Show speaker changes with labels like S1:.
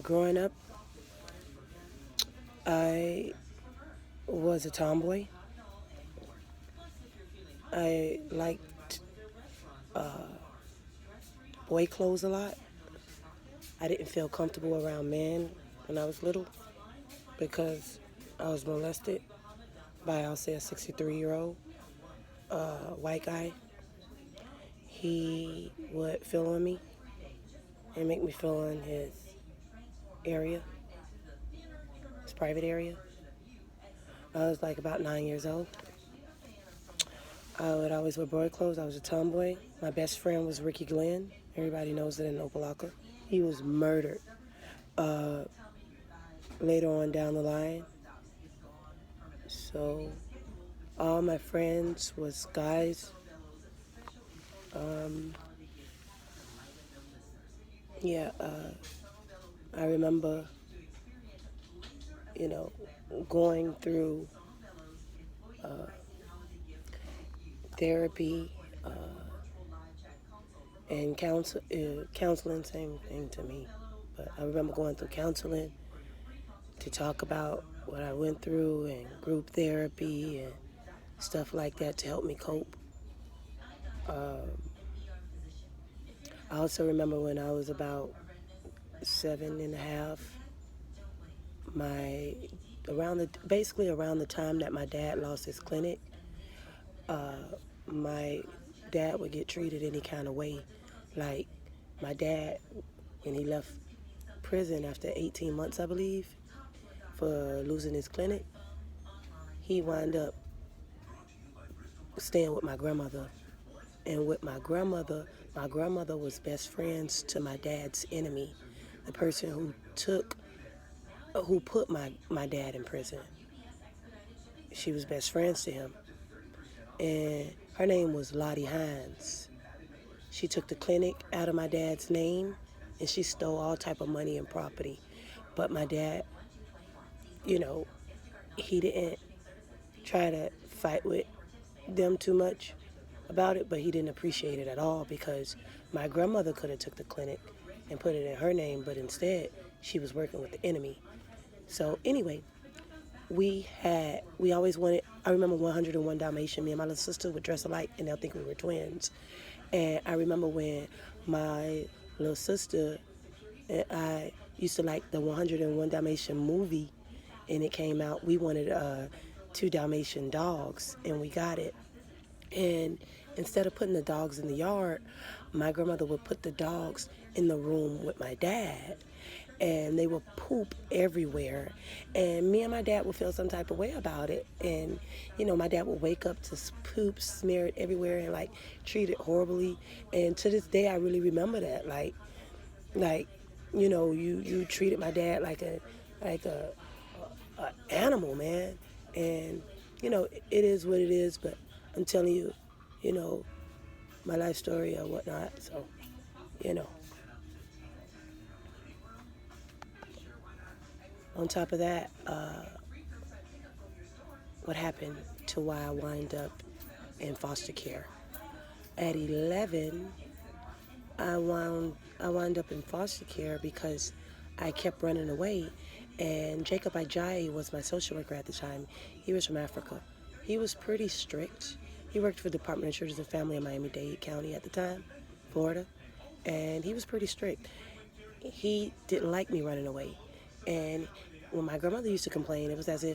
S1: Growing up, I was a tomboy. I liked boy clothes a lot. I didn't feel comfortable around men when I was little because I was molested by, I'll say, a 63-year-old white guy. He would fill on me and make me feel in his area, his private area. I was like about 9 years old. I would always wear boy clothes. I was a tomboy. My best friend was Ricky Glenn. Everybody knows it in Opalaka. He was murdered later on down the line. So all my friends was guys. Um, yeah, I remember, you know, going through therapy and counseling, same thing to me. But I remember going through counseling to talk about what I went through and group therapy and stuff like that to help me cope. I also remember when I was about 7 and a half, my basically around the time that my dad lost his clinic, my dad would get treated any kind of way. Like my dad, when he left prison after 18 months, I believe, for losing his clinic, he wound up staying with my grandmother. And with my grandmother was best friends to my dad's enemy, the person who put my dad in prison. She was best friends to him. And her name was Lottie Hines. She took the clinic out of my dad's name and she stole all type of money and property. But my dad, you know, he didn't try to fight with them too much about it, but he didn't appreciate it at all because my grandmother could have took the clinic and put it in her name, but instead she was working with the enemy. So anyway, we always wanted, I remember 101 Dalmatian, me and my little sister would dress alike and they'll think we were twins. And I remember when my little sister and I used to like the 101 Dalmatian movie and it came out, we wanted two Dalmatian dogs and we got it. And instead of putting the dogs in the yard, my grandmother would put the dogs in the room with my dad. And they would poop everywhere. And me and my dad would feel some type of way about it. And, my dad would wake up to poop smeared everywhere and, treat it horribly. And to this day, I really remember that. You treated my dad like a animal, man. And, it is what it is. But I'm telling you, my life story or whatnot. So, you know. On top of that, what happened to why I wind up in foster care. At 11, I wound up in foster care because I kept running away. And Jacob Ajayi was my social worker at the time. He was from Africa. He was pretty strict. He worked for the Department of Children and Family in Miami-Dade County at the time, Florida. And he was pretty strict. He didn't like me running away. And when my grandmother used to complain, it was as if